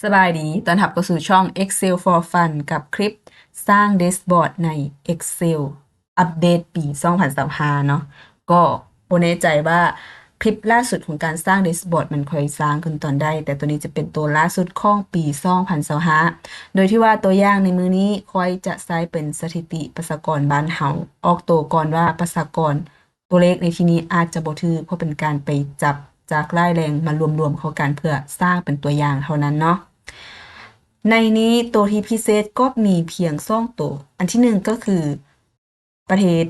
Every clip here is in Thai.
สบายดีตอนทับเข้าสู่ช่อง Excel for Fun กับคลิปสร้างแดชบอร์ดใน Excel อัปเดตปี2025เนาะก็บ่แน่ใจว่าคลิปล่าสุดของการสร้างแดชบอร์ดมันค่อยสร้างขึ้นตอนใดแต่ตัวนี้จะเป็นตัวล่าสุดของปี2025โดยที่ว่าตัวอย่างในมือนี้ค่อยจะใช้เป็นสถิติประชากรบ้านเฮาออกตัวก่อนว่าประชากรตัวเลขในที่นี้อาจจะบ่ถูกเพราะเป็นการไปจับจากรายแรงมารวมๆเข้ากันเพื่อสร้างเป็นตัวอย่างเท่านั้นเนาะ ในนี้ตัวที่พิเศษก็มีเพียง2ตัวอันที่1ก็คือประเทศ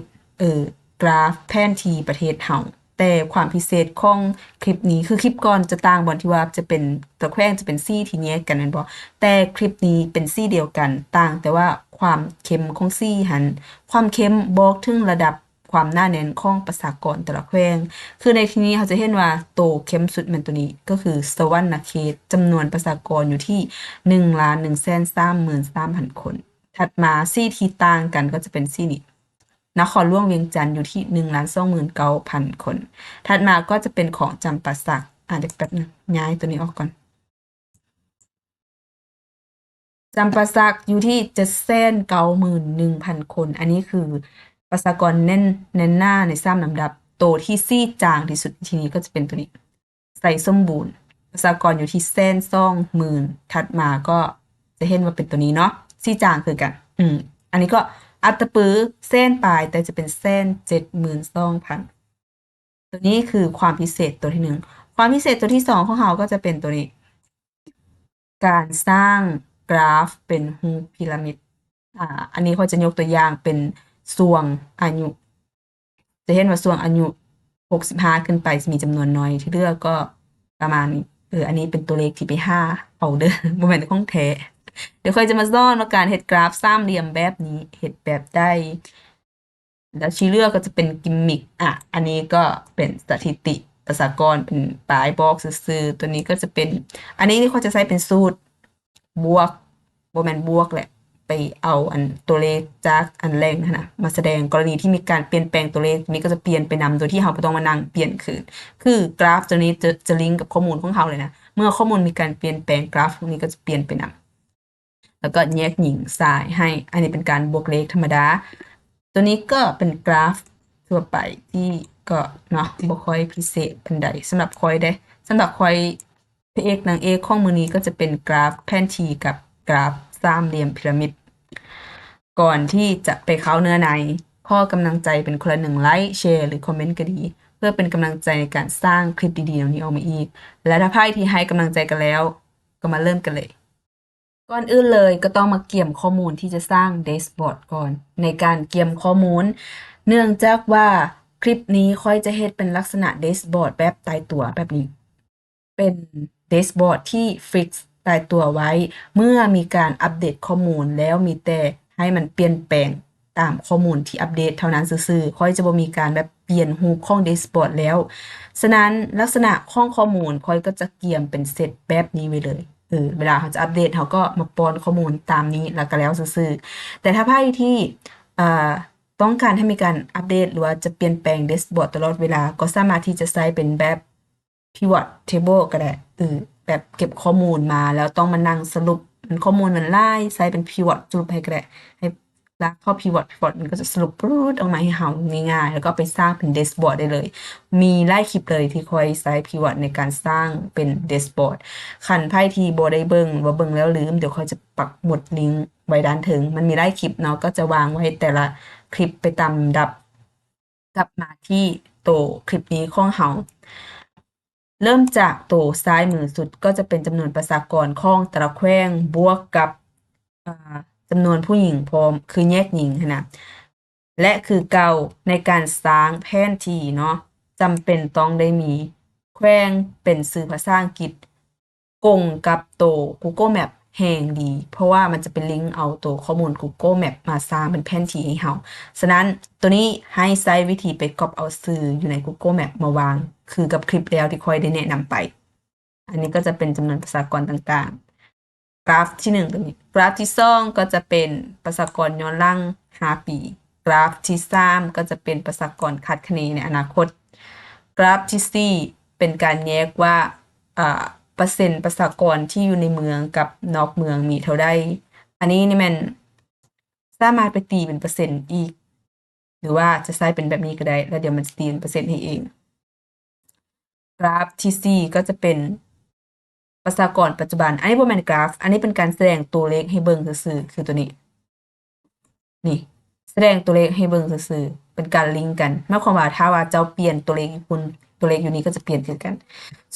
กราฟแผนที่ประเทศเฮาแต่ความพิเศษของคลิปนี้คือคลิปก่อนจะต่างบ่ที่ว่าจะเป็นตะแขวงจะเป็นสีที่แยกกันแม่นบ่แต่คลิปนี้เป็นสีเดียวกันต่างแต่ว่าความเข้มของสีหันความเข้มบอกถึงระดับความหนาแน่นของประชากรแต่ละแขวงคือในที่นี้เราจะเห็นว่าโตเข้มสุดแม่นตัวนี้ก็คือสวรรณเขตจำนวนประชากรอยู่ที่1,133,000 คนถัดมาสีที่ต่างกันก็จะเป็นสีนี้นครหลวงเวียงจันทน์อยู่ที่1,29,000 คนถัดมาก็จะเป็นของจำปาสักเดี๋ยวแป๊บนึงย้ายตัวนี้ออกก่อนจำปาสักอยู่ที่791,000 คนอันนี้คือประชากรแน่นหน้าใน3ลำดับโตที่ซี่จางที่สุดทีนี้ก็จะเป็นตัวนี้ใส่สมบูรณ์ประชากรอยู่ที่120,000ถัดมาก็จะเห็นว่าเป็นตัวนี้เนาะซี่จางคือกันอันนี้ก็อัตตปือเส้นปลายแต่จะเป็น172,000ตัวนี้คือความพิเศษตัวที่1ความพิเศษตัวที่2ของเราก็จะเป็นตัวนี้การสร้างกราฟเป็นรูปพีระมิดอันนี้เขาจะยกตัวอย่างเป็นช่วงอายุจะเห็นว่าช่วงอายุ65ขึ้นไปจะมีจำนวนน้อยที่เหลือก็ประมาณนี้อันนี้เป็นตัวเลขที่ไปหาเอาเด้อบ่แม่นของแท้เดี๋ยวค่อยจะมาสอนว่าการเฮ็ดกราฟสามเหลี่ยมแบบนี้เฮ็ดแบบใดแล้วที่เหลือก็จะเป็นกิมมิกอันนี้ก็เป็นสถิติประชากรเป็นปลายบอกซื่อๆตัวนี้ก็จะเป็นอันนี้เขาจะใช้เป็นสูตรบวกบ่แม่นบวกแหละไปเอาอันตัวเลขจากอันแรกนั่นน่ะมาแสดงกรณีที่มีการเปลี่ยนแปลงตัวเลขนี้ก็จะเปลี่ยนไปนำโดยที่เราบ่ต้องมานั่งเปลี่ยนคือกราฟตัวนี้จะลิงก์กับข้อมูลของเราเลยนะเมื่อข้อมูลมีการเปลี่ยนแปลงกราฟพวกนี้ก็จะเปลี่ยนไปนำแล้วก็แยกหญิงชายให้อันนี้เป็นการบวกเลขธรรมดาตัวนี้ก็เป็นกราฟทั่วไปที่ก็เนาะบ่ค่อยพิเศษปานใดสำหรับข้อยเด้สำหรับข้อยพระเอกนางเอกของมื้อนี้ก็จะเป็นกราฟแผนที่กับกราฟสามเหลี่ยมพีระมิดก่อนที่จะไปเข้าเนื้อในขอกำลังใจเป็นคนละ1ไลค์แชร์หรือคอมเมนต์ก็ดีเพื่อเป็นกำลังใจในการสร้างคลิปดีๆเหล่านี้ออกมาอีกและถ้าใครที่ให้กำลังใจกันแล้วก็มาเริ่มกันเลยก่อนอื่นเลยก็ต้องมาเกี่ยมข้อมูลที่จะสร้างแดชบอร์ดก่อนในการเกี่ยมข้อมูลเนื่องจากว่าคลิปนี้ค่อยจะเฮ็ดเป็นลักษณะแดชบอร์ดแบบตายตัวแบบนี้เป็นแดชบอร์ดที่ฟิกซ์ตายตัวไว้เมื่อมีการอัปเดตข้อมูลแล้วมีแต่ให้มันเปลี่ยนแปลงตามข้อมูลที่อัปเดตเท่านั้นซื่อๆค่อยจะบ่มีการแบบเปลี่ยนรูปของแดชบอร์ดแล้วฉะนั้นลักษณะของข้อมูลค่อยก็จะเกี่ยมเป็นเซตแบบนี้ไว้เลยเวลาเขาจะอัปเดตเขาก็มาป้อนข้อมูลตามนี้แล้วก็แล้วซื่อๆแต่ถ้าไพ่ที่อ่าต้องการให้มีการอัปเดตหรือว่าจะเปลี่ยนแปลงแดชบอร์ดตลอดเวลาก็สามารถที่จะใช้เป็นแบบ pivot table ก็ได้แบบเก็บข้อมูลมาแล้วต้องมานั่งสรุปข้อมูลมันหลายใช้เป็น pivot สรุปให้ก็ได้ให้ลากเข้า pivot มันก็จะสรุปปรู๊ดออกมาให้เฮาง่ายๆแล้วก็ไปสร้างเป็นแดชบอร์ดได้เลยมีหลายคลิปเลยที่ค่อยใช้ pivot ในการสร้างเป็นแดชบอร์ดคันไผที่บ่ได้เบิ่งว่าเบิ่งแล้วลืมเดี๋ยวค่อยจะปักหมุดลิงก์ไว้ด้านถึงมันมีหลายคลิปเนาะก็จะวางไว้แต่ละคลิปไปตามลำดับกลับมาที่โตคลิปนี้ของเฮาเริ่มจากโตซ้ายมือสุดก็จะเป็นจำนวนประชากรของแต่ละแขวงบวกกับจำนวนผู้หญิงพร้อมคือแยกหญิงหั้นน่ะและคือเก่าในการสร้างแผนที่เนาะจำเป็นต้องได้มีแขวงเป็นชื่อภาษาอังกฤษกงกับโต Google Map แรงดีเพราะว่ามันจะเป็นลิงก์เอาโตข้อมูล Google Map มาสร้างเป็นแผนที่ให้เฮาฉะนั้นตัวนี้ให้ใช้วิธีไปก๊อบเอาชื่ออยู่ใน Google Map มาวางคือกับคลิปแล้วที่ค่อยได้แนะนำไปอันนี้ก็จะเป็นจำนวนประชากรต่างๆกราฟที่1ตรงนี้กราฟที่2ก็จะเป็นประชากรย้อนหลัง5ปีกราฟที่3ก็จะเป็นประชากรคาดคะเนในอนาคตกราฟที่4เป็นการแยกว่า เปอร์เซ็นต์ประชากรที่อยู่ในเมืองกับนอกเมืองมีเท่าใดอันนี้นี่แม่นสามารถไปตีเป็นเปอร์เซ็นต์อีกหรือว่าจะใช้เป็นแบบนี้ก็ได้แล้วเดี๋ยวมันจะตีเป็นเปอร์เซ็นต์ให้เองกราฟที่ 4 ก็จะเป็นประชากรปัจจุบันอันนี้บ่แม่นกราฟอันนี้เป็นการแสดงตัวเลขให้เบิ่งซื่อๆคือตัวนี้นี่แสดงตัวเลขให้เบิ่งซื่อๆเป็นการลิงก์กันหมายความว่าถ้าว่าเจ้าเปลี่ยนตัวเลขอยู่คุณตัวเลขอยู่นี้ก็จะเปลี่ยนคือกัน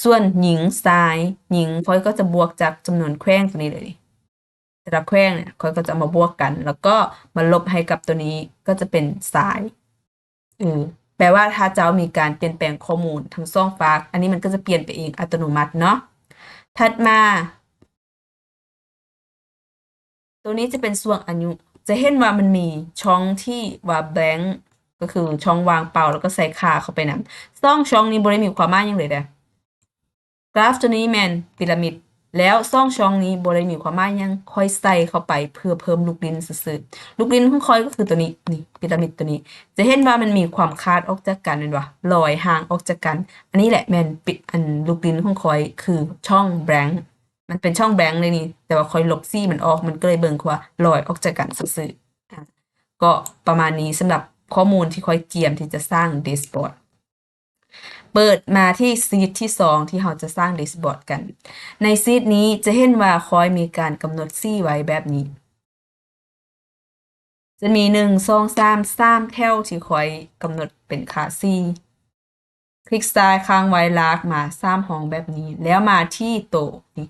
ส่วนหญิงชายหญิงค่อยก็จะบวกจากจำนวนแขว้งตัวนี้เลยแต่ละแขว้งเนี่ยค่อยก็จะมาบวกกัน แล้วก็มาลบให้กับตัวนี้ก็จะเป็นชายแปลว่าถ้าเจ้ามีการเปลี่ยนแปลงข้อมูลทั้งสองฝากอันนี้มันก็จะเปลี่ยนไปเองอัตโนมัติเนาะถัดมาตัวนี้จะเป็นช่วงอายุจะเห็นว่ามันมีช่องที่ว่า blank ก็คือช่องว่างเปล่าแล้วก็ใส่ค่าเข้าไปนำช่องนี้บ่ได้มีความหมายหยังเลยเด้อกราฟตัวนี้แม่นพีระมิดแล้วช่องนี้บ่ได้มีความหมายหยังค่อยใส่เข้าไปเพื่อเพิ่มลูกดินซื่อๆลูกดินของค่อยก็คือตัวนี้นี่พีระมิดตัวนี้จะเห็นว่ามันมีความคาดออกจากกันแม่นบ่ลอยห่างออกจากกันอันนี้แหละแม่นปิดอันลูกดินของค่อยคือช่อง blank มันเป็นช่องแบงค์เลยนี่แต่ว่าค่อยลบซี่มันออกมันก็เลยเบิ่งว่าลอยออกจากกันซื่อๆก็ประมาณนี้สำหรับข้อมูลที่ค่อยเตรียมที่จะสร้างเดชบอร์ดเปิดมาที่ซีทที่2ที่เราจะสร้างเดชบอร์ดกันในซีทนี้จะเห็นว่าค่อยมีการกำหนดซี่ไว้แบบนี้จะมี1 2 3แถวที่ค่อยกำหนดเป็นค่าซี่คลิกซ้ายค้างไว้ลากมา3ห้องแบบนี้แล้วมาที่โต๊ะนี่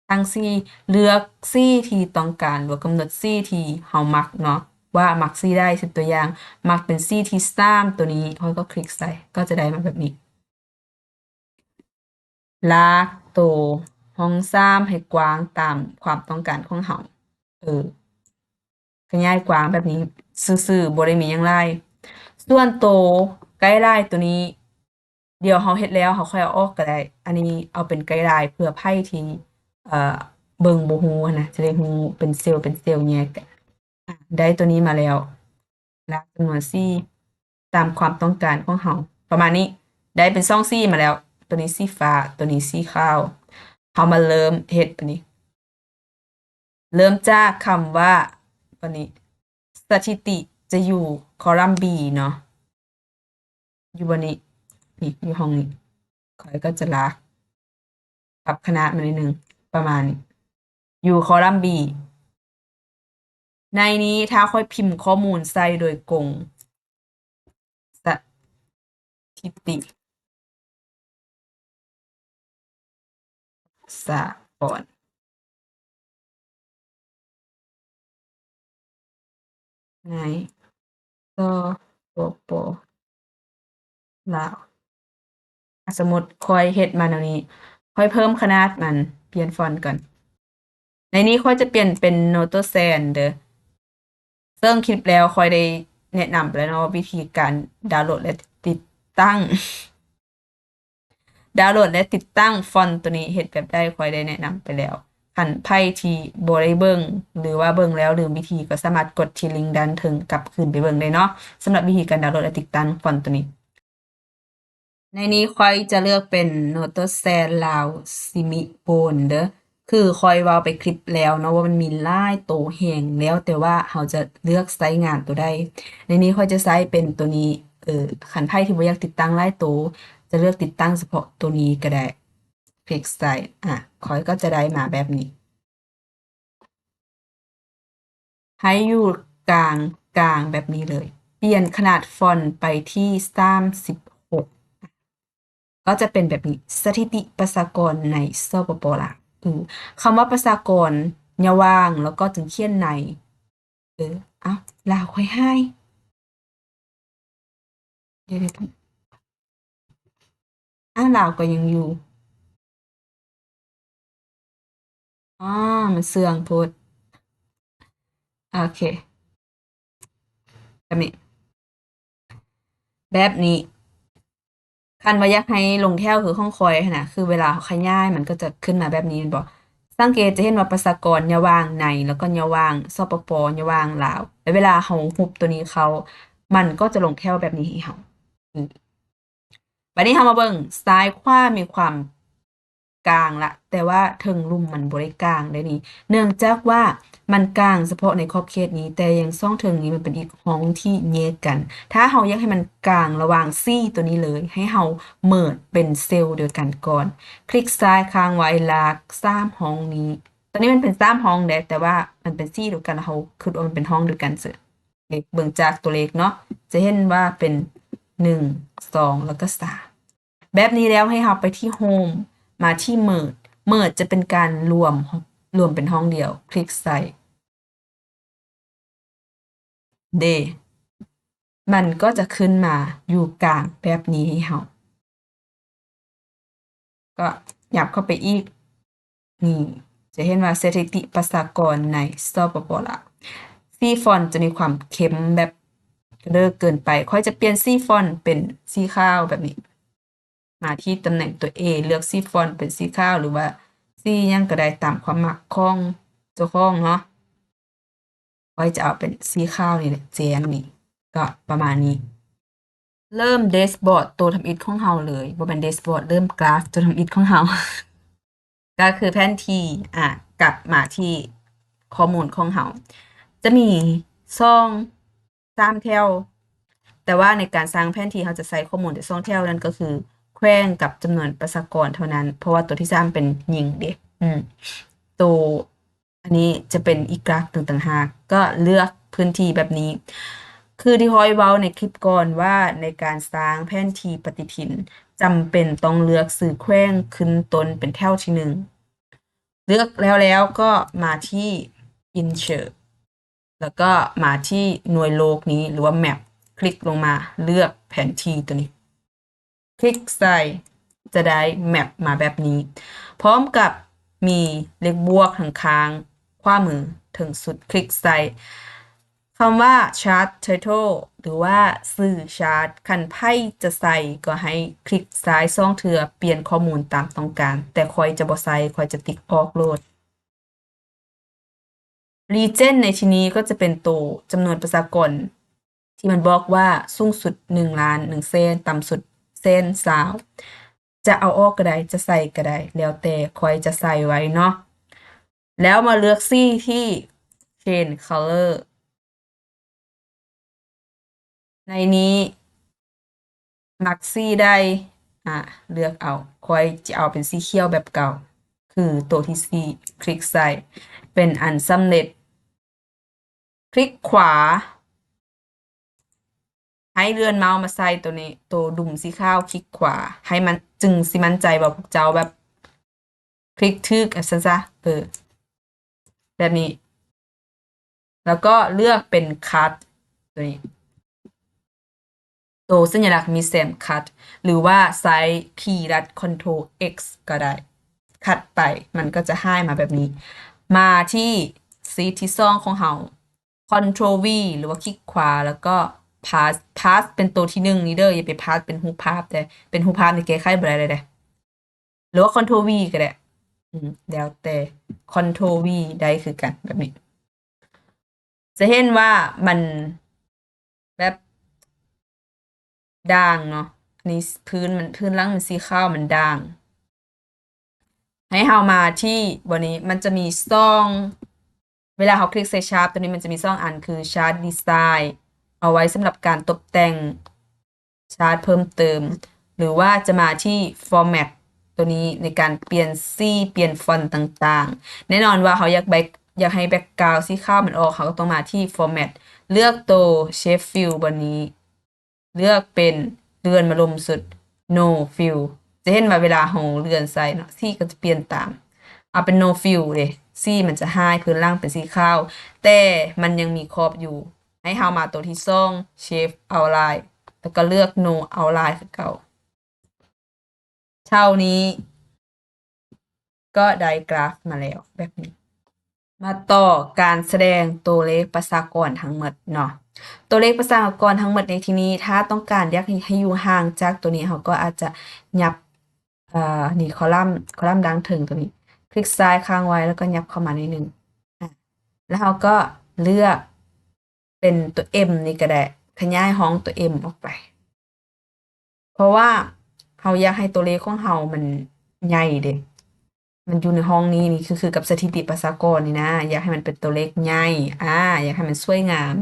ทั้งซี่เลือกซี่ที่ต้องการหรือกำหนดซี่ที่เฮามักเนาะว่ามักซี่ได้สิตัวอย่างมักเป็นซี่ที่3ตัวนี้ค่อยก็คลิกใส่ก็จะได้มาแบบนี้ลากตัวห้อง3ให้กว้างตามความต้องการของเฮาขยายกว้างแบบนี้ซื่อๆบ่ได้มีหยังหลายส่วนตัวไกด์ไลน์ตัวนี้เดี๋ยวเฮาเฮ็ดแล้วเฮาค่อยเอาออกก็ได้อันนี้เอาเป็นไกด์ไลน์เพื่อไผที่เบิ่งบ่ฮู้นะจะได้ฮู้เป็นเซลล์แยกกันได้ตัวนี้มาแล้วลากจำนวนซี่ตามความต้องการของเฮาประมาณนี้ได้เป็นช่องซี่มาแล้วตัวนี้สีฟ้าตัวนี้สีขาวเฮามาเริ่มเฮ็ดตัวนี้เริ่มจากคำว่าตัวนี้สถิติจะอยู่คอลัมน์ B เนาะอยู่บนนี้นี่อยู่ห้องนี้ข้อยก็จะลากปรับขนาดมานิดนึงประมาณนี้อยู่คอลัมน์ B ในนี้ถ้าค่อยพิมพ์ข้อมูลใส่โดยกงสถิติสากลในสปปลาวสมมุติค่อยเฮ็ดมาแนวนี้ค่อยเพิ่มขนาดมันเปลี่ยนฟอนต์ก่อนในนี้ค่อยจะเปลี่ยนเป็น Notosan เด้อซึ่งคลิปแล้วค่อยได้แนะนำไปแล้วเนาะวิธีการดาวน์โหลดและติดตั้งฟอนต์ตัวนี้เฮ็ดแบบใดค่อยได้แนะนำไปแล้วคันไผที่บ่ได้เบิ่งหรือว่าเบิ่งแล้วลืมวิธีก็สามารถกดที่ลิงก์ด้านถึงกลับคืนไปเบิ่งได้เนาะสำหรับวิธีการดาวน์โหลดและติดตั้งฟอนต์ตัวนี้ในนี้ค่อยจะเลือกเป็น Notosan ลาว Semicolon เด้อคือค่อยเว้าไปคลิปแล้วเนาะว่ามันมีหลายโตแรงแล้วแต่ว่าเราจะเลือกใช้งานตัวใดในนี้ค่อยจะใช้เป็นตัวนี้คันไผที่บ่อยากติดตั้งหลายโตจะเลือกติดตั้งเฉพาะตัวนี้ก็ได้คลิกใส่ค่อยก็จะได้มาแบบนี้ให้อยู่กลางแบบนี้เลยเปลี่ยนขนาดฟอนต์ไปที่36ก็จะเป็นแบบนี้สถิติประชากรในสปป.ลาวคำว่าประชากรอย่าว่างแล้วก็จึงเขียนในอ้าวลาวค่อยให้เดี๋ยวลาวก็ยังอยู่อ๋อมันเสื่องโพดโอเคแบบนี้คันว่าอยากให้ลงแถวคือของข้อยหั้นน่ะคือเวลาเขาขยายมันก็จะขึ้นมาแบบนี้แม่นบ่สังเกตจะเห็นว่าประชากรอย่าว่างในแล้วก็อย่าว่างสปปอย่าว่างลาวแล้วเวลาเราฮุบตัวนี้เข้ามันก็จะลงแถวแบบนี้ให้เราอือบัดนี้เรามาเบิ่งซ้ายขวามีความ กลางละแต่ว่าเทิงลุ่มมันบ่ได้กลางได้นี่เนื่องจากว่ามันกลางเฉพาะในขอบเขตนี้แต่ยังซ่องเทิงนี้มันเป็นอีกห้องที่แยกกัน ถ้าเฮาอยากให้มันกลางระหว่างซี่ตัวนี้เลยให้เฮาเมิร์จเป็นเซลล์เดียวกันก่อนคลิกซ้ายค้างไว้ลาก3ห้องนี้ตอนนี้มันเป็น3ห้องแดแต่ว่ามันเป็นซี่เดียวกันแล้วเฮาคิดว่ามันเป็นห้องเดียวกันเสือเบิ่งจากตัวเลขเนาะจะเห็นว่าเป็น1 2แล้วก็3แบบนี้แล้วให้เราไปที่ Home มาที่ Merge จะเป็นการรวมเป็นห้องเดียวคลิกใส่ D มันก็จะขึ้นมาอยู่กลางแบบนี้ให้เราก็หยับเข้าไปอีกนี่จะเห็นว่าสถิติประชากรในสปป.ลาวสีฟอนต์จะมีความเข้มแบบเลิกเกินไปค่อยจะเปลี่ยนสีฟอนต์เป็นสีขาวแบบนี้มาที่ตำแหน่งตัว A เลือกสีฟอนต์เป็นสีขาวหรือว่าสีหยังก็ได้ตามความมักของเจ้าของเนาะค่อยจะเอาเป็นสีขาวนี่แหละแจ้งนี่ก็ประมาณนี้เริ่มแดชบอร์ดตัวทำอิฐของเฮาเลยบ่แม่นแดชบอร์ดเริ่มกราฟตัวทำอิฐของเฮา ก็คือแผนที่กลับมาที่ข้อมูลของเฮาจะมีช่อง3แถวแต่ว่าในการสร้างแผนที่เฮาจะใส่ข้อมูลแต่2แถวนั้นก็คือแขวงกับจำนวนประชากรเท่านั้นเพราะว่าตัวที่3เป็นหญิงเด้ตัวอันนี้จะเป็นอีกกราฟหนึ่งต่างหากก็เลือกพื้นที่แบบนี้คือที่ฮ้อยเว้าในคลิปก่อนว่าในการสร้างแผนที่ปฏิทินจำเป็นต้องเลือกสื่อแขวงขึ้นต้นเป็นแถวที่1เลือกแล้วก็มาที่ Insert แล้วก็มาที่หน่วยโลกนี้หรือว่า Map คลิกลงมาเลือกแผนที่ตัวนี้คลิกใส่จะได้ Map มาแบบนี้พร้อมกับมีเลขบวกข้างๆขวามือถึงสุดคลิกใส่คำว่า Chart Title หรือว่าสื่อชาร์ตคันไพ่จะใส่ก็ให้คลิกซ้าย2เทื่อเปลี่ยนข้อมูลตามต้องการแต่ค่อยจะบ่ใส่ค่อยจะติ๊กออกโลดRegion ในที่นี้ก็จะเป็นตัวจำนวนประชากรที่มันบอกว่าสูงสุด1ล้าน1แสนต่ำสุด120,000จะเอาออกก็ได้จะใส่ก็ได้แล้วแต่ค่อยจะใส่ไว้เนาะแล้วมาเลือกสีที่ Change Color ในนี้มักสีได้เลือกเอาค่อยจะเอาเป็นสีเขียวแบบเก่าคือตัวที่4คลิกใส่เป็นอันสำเร็จคลิกขวาให้เลื่อนเมาส์มาใส่ตัวนี้ตัวดุ่มสีขาวคลิกขวาให้มันจึงสิมั่นใจว่าพวกเจ้าแบบคลิกทึกซะแบบนี้แล้วก็เลือกเป็นคัทตัวนี้ตัวสัญลักษณ์มีแซมคัทหรือว่าใช้คีย์รัด Ctrl X ก็ได้คัดไปมันก็จะให้มาแบบนี้มาที่ซีที่2ของเฮา Ctrl V หรือว่าคลิกขวาแล้วก็ pass เป็นตัวที่1นี้เด้ออย่าไป pass เป็นรูปภาพแต่เป็นรูปภาพนี่แก้ไขบ่ได้เลยเด้หรือว่า Ctrl V ก็ได้แล้วแต่ Ctrl V ได้คือกันแบบนี้จะเห็นว่ามันแบบด่างเนาะนี่พื้นล่างมันสีขาวมันด่างให้เฮามาที่บนนี้มันจะมีช่องเวลาเขาคลิกใส่ชาร์ปตัวนี้มันจะมีช่องอันคือชาร์ตดีไซน์เอาไว้สำหรับการตกแต่งชาร์ตเพิ่มเติมหรือว่าจะมาที่ format ตัวนี้ในการเปลี่ยนสีเปลี่ยนฟอนต์ต่างๆแน่นอนว่าเขาอยากให้แบ็กกราวด์สีขาวมันออกเขาก็ต้องมาที่ format เลือกตัว shape fill บนนี้เลือกเป็นเลื่อนมาลมสุด no fill จะเห็นว่าเวลาเราเลื่อนใส่เนาะสีก็จะเปลี่ยนตามเอาเป็น no fill เลยสีมันจะหายพื้นล่างเป็นสีขาวแต่มันยังมีขอบอยู่ให้เรามาตัวที่2 shape outline แล้วก็เลือก no outline คือเก่าเท่านี้ก็ได้กราฟมาแล้วแบบนี้มาต่อการแสดงตัวเลขประชากรทั้งหมดเนาะตัวเลขประชากรทั้งหมดในที่นี้ถ้าต้องการอยากให้อยู่ห่างจากตัวนี้เขาก็อาจจะยับนี่คอลัมน์ดังถึงตัวนี้คลิกซ้ายค้างไว้แล้วก็ยับเข้ามานิดนึงแล้วเราก็เลือกเป็นตัว M นี่ก็ได้ขยายห้องตัว M ออกไปเพราะว่าเราอยากให้ตัวเลขของเรามันใหญ่เด้ มันอยู่ในห้องนี้นี่คือกับสถิติประชากรนี่นะอยากให้มันเป็นตัวเลขใหญ่อยากให้มันสวยงาม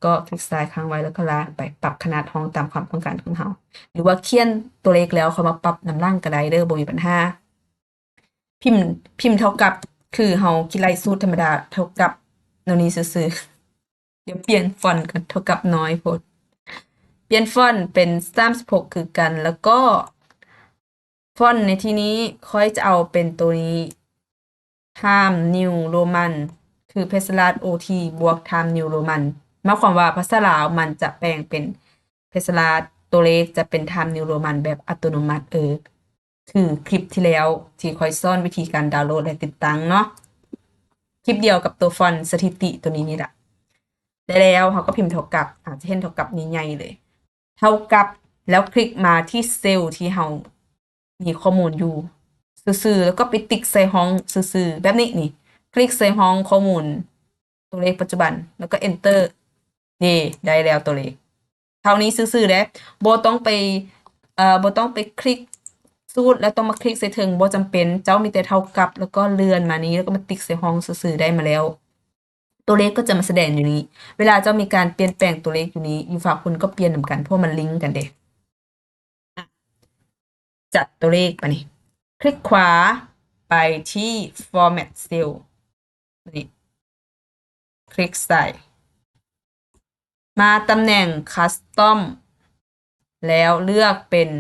ก็คลิกซ้ายค้างไว้แล้วก็ลากไปปรับขนาดห้องตามความต้องการของเราหรือว่าเขียนตัวเลขแล้วเขามาปรับน้ำร่างก็ได้เด้อบ่มีปัญหาพิมพ์เท่ากับคือเฮาคิดไล่สูตรธรรมดาเท่ากับโนนี้ซื่อๆเดี๋ยวเปลี่ยนฟอนต์กันเท่ากับน้อยโพดเปลี่ยนฟอนต์เป็น36คือกันแล้วก็ฟอนต์ในที่นี้ค่อยจะเอาเป็นตัวนี้ Time New Roman คือเพชรราช OT บวก Time New Roman หมายความว่าภาษาลาวมันจะแปลงเป็นเพชรราชตัวเลขจะเป็น Time New Roman แบบอัตโนมัติคือคลิปที่แล้วที่ค่อยสอนวิธีการดาวน์โหลดและติดตั้งเนาะคลิปเดียวกับตัวฟอนต์สถิติตัวนี้นี่แหละได้แล้วเขาก็พิมพ์เท่ากับอาจจะเห็นเท่ากับนี้ใหญ่เลย เท่ากับแล้วคลิกมาที่เซลล์ที่เรามีข้อมูลอยู่ซื่อๆแล้วก็ไปติ๊กใส่ห้องซื่อๆแบบนี้นี่คลิกใส่ห้องข้อมูลตัวเลขปัจจุบันแล้วก็ enter นี่ได้แล้วตัวเลขเท่านี้ซื่อๆแล้วบ่ต้องไปบ่ต้องไปคลิกสูตรแล้วต้องมาคลิกใส่ถึงบ่จำเป็นเจ้ามีแต่เท่ากับแล้วก็เลื่อนมานี้แล้วก็มาติ๊กใส่ห้องซื่อๆได้มาแล้ว ตัวเลขก็จะมาแสดงอยู่นี้ เวลาเจ้ามีการเปลี่ยนแปลงตัวเลขอยู่นี้อยู่ฝั่งคุณก็เปลี่ยนเหมือนกันเพราะมันลิงก์กันเด้จัดตัวเลขมานี่คลิกขวาไปที่ format cell นี่คลิกใส่ มาตำแหน่ง custom แล้วเลือกเป็น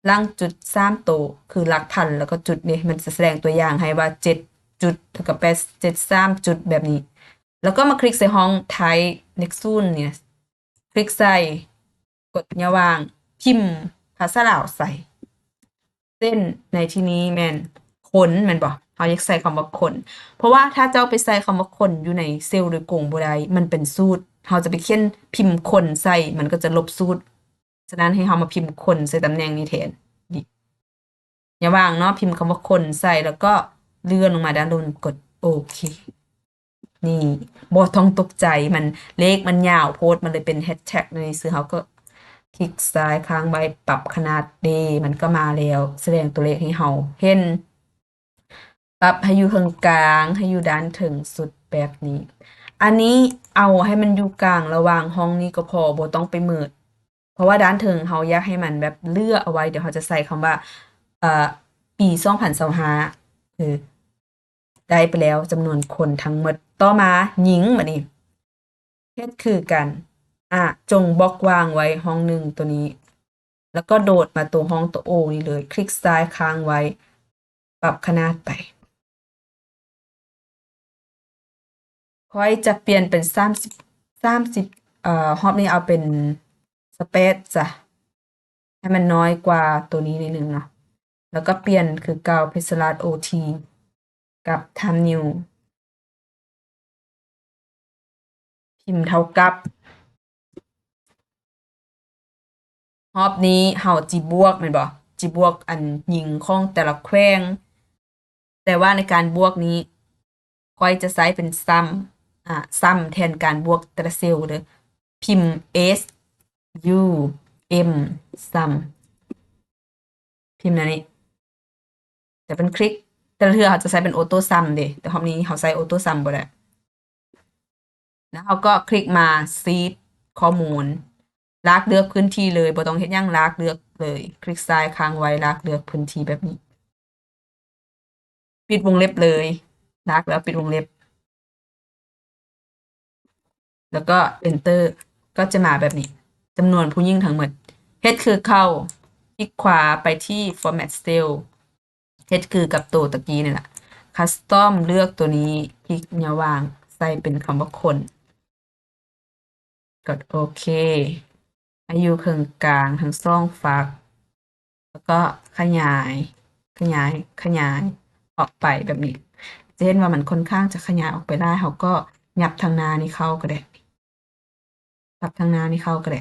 ล่างจุด3ตัวคือหลักพันแล้วก็จุดนี่มันจะแสดงตัวอย่างให้ว่า7จุดเท่ากับ73จุดแบบนี้ แล้วก็มาคลิกใส่ห้อง Type Nexus เนี่ยคลิกใส่กดยาวางพิมพ์ภาษาลาวใส่เส้นในที่นี้แม่นขนแม่นบ่เขาอยากใส่คำว่าขนเพราะว่าถ้าเจ้าไปใส่คำว่าขนอยู่ในเซลล์โดยกงบ่ได้มันเป็นสูตรเราจะไปเขียนพิมพ์ขนใส่มันก็จะลบสูตรฉะนั้นให้เรามาพิมพ์ขนใส่ตำแหน่งนี้แทนนี่อย่าวางเนาะพิมพ์คำว่าขนใส่แล้วก็เลื่อนลงมาด้านบนกดโอเคนี่บ่ต้องตกใจมันเลขมันยาวโพสต์มันเลยเป็นแฮชแท็กในซื้อเขาก็คลิกซ้ายค้างไว้ปรับขนาดเดมันก็มาแล้วแสดงตัวเลขให้เราเห็นปรับให้อยู่กลางให้อยู่ด้านถึงสุดแบบนี้อันนี้เอาให้มันอยู่กลางระหว่างห้องนี้ก็พอบ่ต้องไปมืดเพราะว่าด้านถึงเขาอยากให้มันแบบเลือกเอาไว้เดี๋ยวเขาจะใส่คำว่าเอ่อปี2025ได้ไปแล้วจำนวนคนทั้งหมดต่อมาหญิงบัดนี้เฮ็ดคือกันจงบล็อกวางไว้ห้องหนึ่งตัวนี้ แล้วก็โดดมาตัวห้องตัวโอนี่เลย คลิกซ้ายค้างไว้ ปรับขนาดไป ค่อยจะเปลี่ยนเป็น30รอบนี้เอาเป็นสเปซจ้ะ ให้มันน้อยกว่าตัวนี้นิดนึงเนาะ แล้วก็เปลี่ยนคือเก่าเพชรราชโอทีกับทำนิวพิมพ์เท่ากับ รอบนี้เฮาจิบวกแม่นบ่จิบวกอันยิงของแต่ละแขวงแต่ว่าในการบวกนี้ค่อยจะใช้เป็นซ้ำแทนการบวกแต่ละเซลล์เด้อพิมพ์ S U M ซ้ำพิมพ์อันนี้แต่เป็นคลิกแต่ละเทื่อเขาจะใช้เป็นออโต้ซัมเด้แต่รอบนี้เขาใช้ออโต้ซัมบ่ได้แล้วเขาก็คลิกมาซีดข้อมูลลากเลือกพื้นที่เลยบ่ต้องเฮ็ดหยังลากเลือกเลยคลิกซ้ายค้างไว้ลากเลือกพื้นที่แบบนี้ปิดวงเล็บเลยลากแล้วปิดวงเล็บแล้วก็ enter ก็จะมาแบบนี้จำนวนผู้หญิงทั้งหมดเฮ็ดคือเข้าคลิกขวาไปที่ format cell เฮ็ดคือกับตัวตะกี้นี่แหละ custom เลือกตัวนี้คลิกยาวางใส่เป็นคำว่าคนกดโอเคให้อยู่ครึ่งกลางทั้งสองฝั่งแล้วก็ขยายขยายขยายออกไปแบบนี้จะเห็นว่ามันค่อนข้างจะขยายออกไปได้เขาก็ยับทางหน้านี้เข้าก็ได้ปรับทางหน้านี้เข้าก็ได้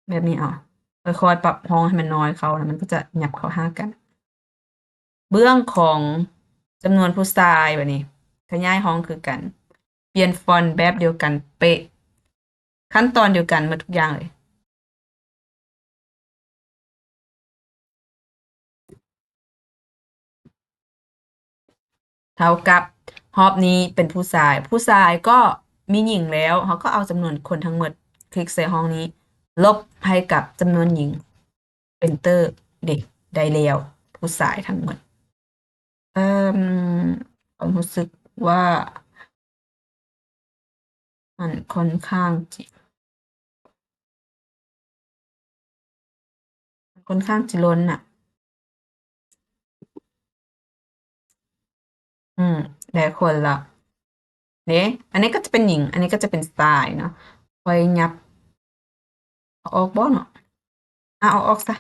แบบนี้ค่อยๆปรับห้องให้มันน้อยเข้าแล้วมันก็จะยับเข้าหากัน เบื้องของจำนวนผู้ชายแบบนี้ขยายห้องคือกัน เปลี่ยนฟอนต์แบบเดียวกันเป๊ะขั้นตอนเดียวกันหมดทุกอย่างเลย เท่ากับฮอบนี้เป็นผู้ชายผู้ชายก็มีหญิงแล้วเขาก็เอาจำนวนคนทั้งหมดคลิกใส่ห้องนี้ลบให้กับจำนวนหญิง enter เด็กได้แล้วผู้ชายทั้งหมดผมรู้สึกว่ามันค่อนข้างจะล้นอ่ะได้คนละเนี่ยอันนี้ก็จะเป็นหญิง อันนี้ก็จะเป็นชายเนาะคอยยับเอาออกบ่เนาะเอาออกซะ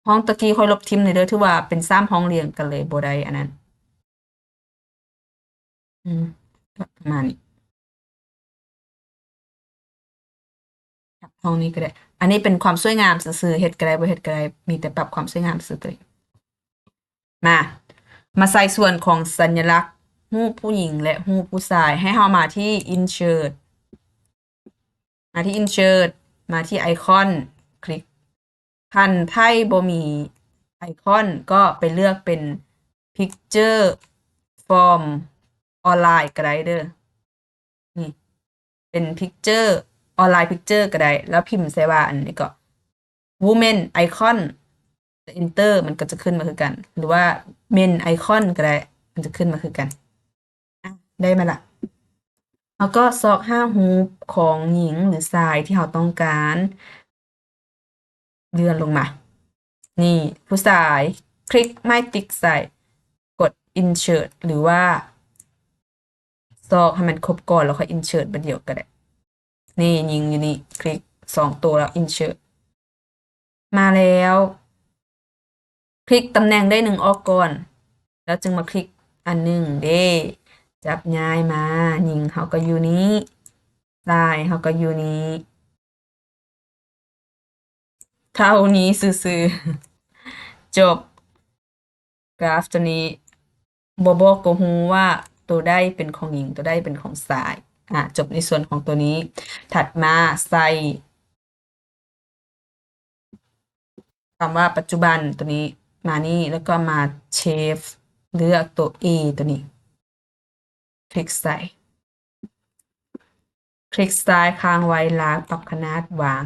ห้องตะกี้คอยลบทิมในเด้อที่ว่าเป็น3ห้องเรียงกันเลยบ่ได้อันนั้นประมาณนี้ห้องนี้ก็ได้ อันนี้เป็นความสวยงามซื่อๆเฮ็ดก็ได้บ่เฮ็ดก็ได้มีแต่ปรับความสวยงามซื่อตัวเองมาใส่ส่วนของสัญลักษณ์รูปผู้หญิงและรูปผู้ชายให้เฮามาที่ insert มาที่ insert มาที่ไอคอนคลิกคันไพ่บ่มีไอคอนก็ไปเลือกเป็น picture from ออนไลน์ก็ได้เด้อนี่เป็น picture ออนไลน์ picture ก็ได้แล้วพิมพ์ใส่ว่าอันนี้ก็ woman icon enter มันก็จะขึ้นมาคือกัน หรือว่า men icon ก็ได้มันจะขึ้นมาคือกันได้มาละแล้วก็ซอก5ฮูปของหญิงหรือชายที่เราต้องการเลื่อนลงมา นี่ผู้ชายคลิกไม่ติ๊กใส่กด insert หรือว่าซอกให้มันครบก่อนแล้วค่อย insert บัดเดียวก็ได้นี่ยิงอยู่นี่คลิก2ตัวแล้ว insert มาแล้วคลิกตำแหน่งได้1ออกก่อนแล้วจึงมาคลิกอันหนึ่งเด้จับย้ายมายิงเขาก็อยู่นี้ลายเขาก็อยู่นี้เท่านี้ซื่อๆจบกราฟตัวนี้บอกก็ฮู้ว่าตัวได้เป็นของหญิงตัวได้เป็นของชายจบในส่วนของตัวนี้ถัดมาใส่คำว่าปัจจุบันตัวนี้มานี่แล้วก็มาเชฟเลือกตัว A ตัวนี้คลิกใส่คลิกซ้ายค้างไว้ล้างปรับขนาดวาง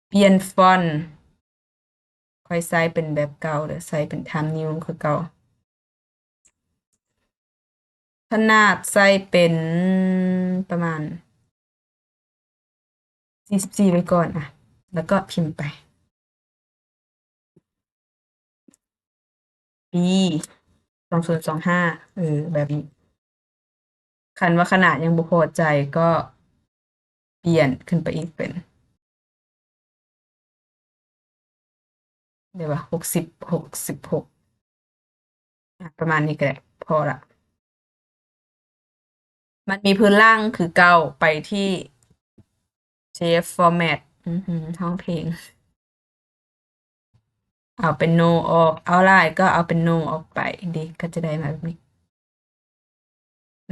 เปลี่ยนฟอนต์ค่อยใส่เป็นแบบเก่าเด้อใส่เป็น Times New คือเก่าขนาดใส่เป็นประมาณ44ไว้ก่อนแล้วก็พิมพ์ไป B 2025แบบนี้คันว่าขนาดยังบ่พอใจก็เปลี่ยนขึ้นไปอีกเป็นเดี๋ยวว่า66ประมาณนี้ก็ได้พอละมันมีพื้นล่างคือเก่าไปที่ Save Format ห้องเพลงเอาเป็น No ออกเอาไลน์ก็เอาเป็น No ออกไปดีก็จะได้มาแบบนี้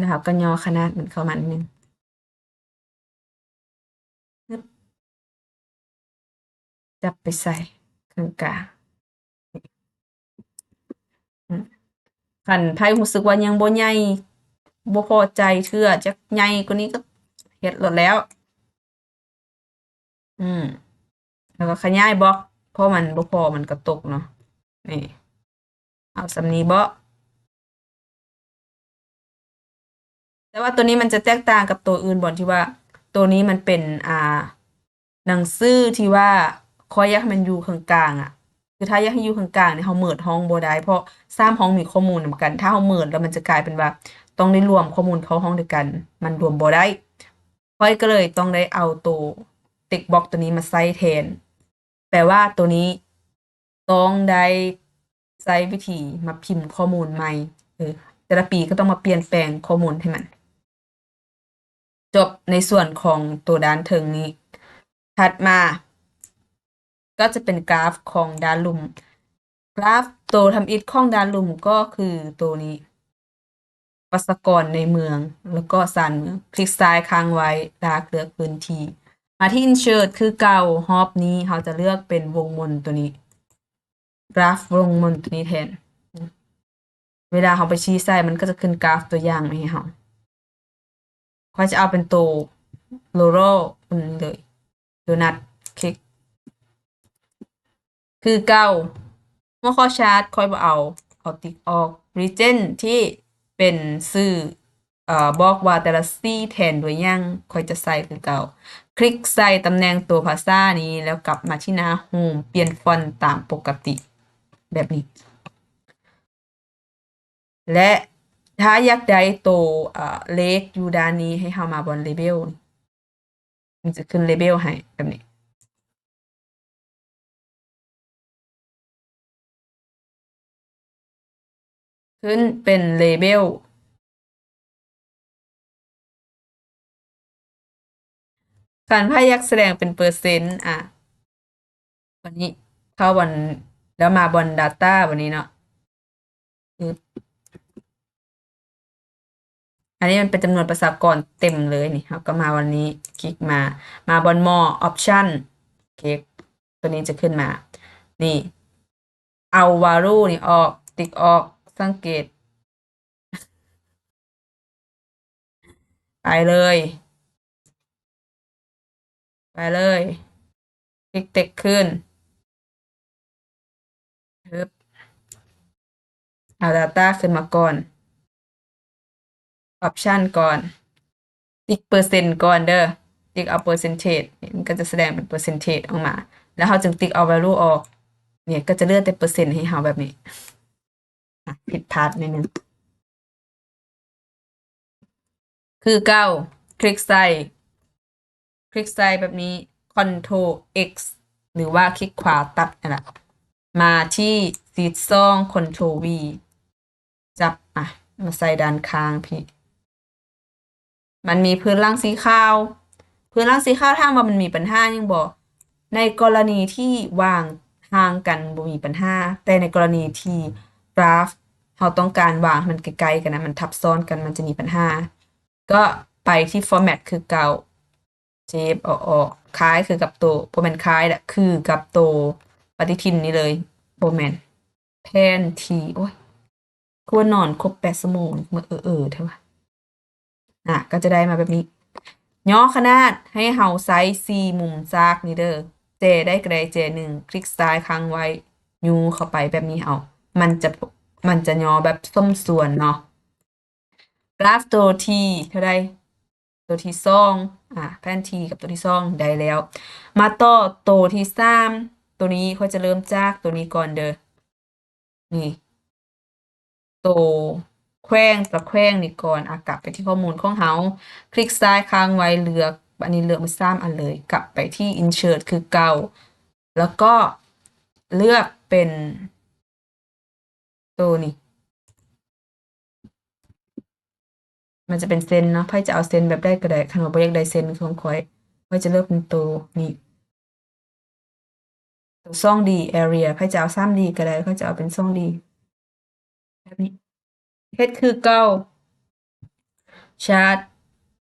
นะครับก็ย่อขนาดมันเข้ามานิดนึงจับไปใส่กลางกลางคันไพ่รู้สึกว่ายังบ่ใหญ่บ่พอใจเทื่อจักใหญ่กว่านี้ก็เฮ็ดโลดแล้วแล้วก็ขยายบล็อกเพราะมันบ่พอมันก็ตกเนาะนี่เอาสำนี้บ่แต่ว่าตัวนี้มันจะแตกต่างกับตัวอื่นบ่ที่ว่าตัวนี้มันเป็นหนังสือที่ว่าคอยอยากให้มันอยู่ข้างกลางคือถ้าอยากให้อยู่ข้างกลางเนี่ยเราเมิดห้องบ่ได้เพราะ3ห้องมีข้อมูลนำกัน ถ้าเราเมิดแล้วมันจะกลายเป็นว่าต้องได้รวมข้อมูลเข้าห้องเดียวกัน มันรวมบ่ได้ข้อยก็เลยต้องได้เอาตัวติ๊กบ็อกตัวนี้มาใส่แทนแปลว่าตัวนี้ต้องได้ใช้วิธีมาพิมพ์ข้อมูลใหม่แต่ละปีก็ต้องมาเปลี่ยนแปลงข้อมูลให้มันจบในส่วนของตัวด้านเทิงนี้ถัดมาก็จะเป็นกราฟของด้านลุ่มกราฟตัวทำอิฐของด้านลุ่มก็คือตัวนี้ประชากรในเมืองแล้วก็สานเมืองคลิกซ้ายค้างไว้ลากเลือกพื้นที่มาที่ insert คือเก่าฮอบนี้เราจะเลือกเป็นวงมนตัวนี้กราฟวงมนตัวนี้แทน เวลาเขาไปชี้ใส่มันก็จะขึ้นกราฟตัวอย่างมาให้เขาเขาจะเอาเป็นตัวโลโร่อันนี้เลยโดนัทเค้กคือเก้าเมื่อข้อชาร์ตค่อยเอาติ๊กออก region ที่เป็นชื่อบอกว่าแต่ละซี่แทนด้วยยังค่อยจะใส่คือเก่าคลิกใส่ตำแหน่งตัวภาษานี้แล้วกลับมาที่หน้าโฮมเปลี่ยนฟอนต์ตามปกติแบบนี้ และถ้าอยากได้ตัวเลขอยู่ด้านนี้ให้เฮามาบนเลเบลมันจะขึ้นเลเบลให้แบบนี้ขึ้นเป็นเลเบลการพายักแสดงเป็นเปอร์เซ็นต์วันนี้เข้าบนแล้วมาบน Data วันนี้เนาะอันนี้มันเป็นจำนวนประชากรเต็มเลยนี่ครับก็มาวันนี้คลิกมาบน more option คลิกตัวนี้จะขึ้นมานี่เอา value นี่ออกติ๊กออกสังเกตไปเลยคลิกเต็กขึ้นปึ๊บเอา Data ขึ้นมาก่อน Option ก่อน ติ๊กเปอร์เซ็นต์ก่อนเด้อติ๊กเอาเปอร์เซนเทจมันก็จะแสดงเป็นเปอร์เซนเทจออกมา แล้วเราจึงติ๊กเอา value ออก เนี่ยก็จะเลือกแต่เปอร์เซ็นต์ให้เราแบบนี้ผิดพลาดนิดนึงคือเก้าคลิกใส่แบบนี้ Ctrl X หรือว่าคลิกขวาตัดนั่นแหละมาที่ซีดซอง Ctrl V จับมาใส่ด้านข้างพี่ มันมีพื้นล่างสีขาวพื้นล่างสีขาวถ้าว่ามันมีปัญหายังบอกในกรณีที่วางห่างกันบ่มีปัญหาแต่ในกรณีที่กราฟเราต้องการวางมันใกล้ๆกันนะมันทับซ้อนกันมันจะมีปัญหาก็ไปที่ format คือเก่าเจฟออกคล้ายคือกับตัวโปรแมนคล้ายแหละคือกับตัวปฏิทินนี้เลยโปรแมนแทนทีโอ้ยควรนอนครบ8 ชั่วโมงเมื่อเท่าไหร่ก็จะได้มาแบบนี้ย่อขนาดให้เฮาไซส์4มุมซากนี่เด้อเจได้กระไดเจ1คลิกซ้ายค้างไว้ยูเข้าไปแบบนี้เอามันจะย่อแบบส้มส่วนเนาะกราฟตัวที่เท่าใดตัวที่2แผนที่กับตัวที่2ได้แล้ว มาต่อตัวที่3ตัวนี้เขาจะเริ่มจากตัวนี้ก่อนเด้อนี่ตัวแขว้งกับแขว้งนี่ก่อนกลับไปที่ข้อมูลของเฮาคลิกซ้ายค้างไว้เลือกอันนี้เลือกมา3อันเลยกลับไปที่ insert คือเก่าแล้วก็เลือกเป็นตัวนี้มันจะเป็นเซนเนาะไพ่จะเอาเซนแบบได้ก็ได้คันว่าบ่อยากได้เซนของข่อยไพ่จะเลือกเป็นตัวนี้ตัว2D area ไพ่จะเอา 3D ก็ได้ไพ่จะเอาเป็น 2D แบบนี้เฮ็ดคือเก่าชาร์ต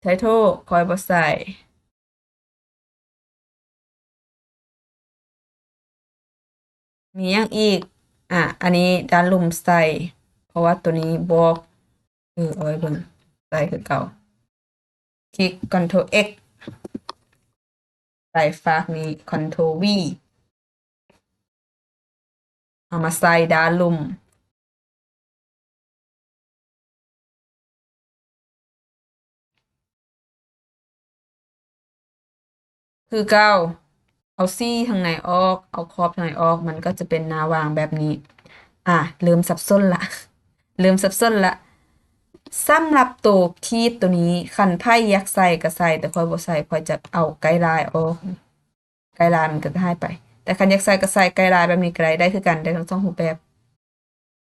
ไทโทคอยบ่ใส่มีอย่างอีกอันนี้ด้านลุ่มใส่เพราะว่าตัวนี้บอกเอาไว้เบิ่งใส่คือเก่าคลิก Ctrl X ใส่ฝากนี้ Ctrl V เอามาใส่ด้านลุ่มคือเก่าเอาซี่ทางไหนออกเอาขอบทางไหนออกมันก็จะเป็นหน้าวางแบบนี้เริ่มสับสนละเริ่มสับสนละสำหรับตัวคีย์ตัวนี้คันไพ่อยากใส่ก็ใส่แต่ค่อยบ่ใส่ค่อยจะเอาไกด์ไลน์ออกไกด์ไลน์มันก็หายไปแต่คันอยากใส่ก็ใส่ไกด์ไลน์แบบนี้ก็ได้คือกันได้ทั้ง2รูปแบบ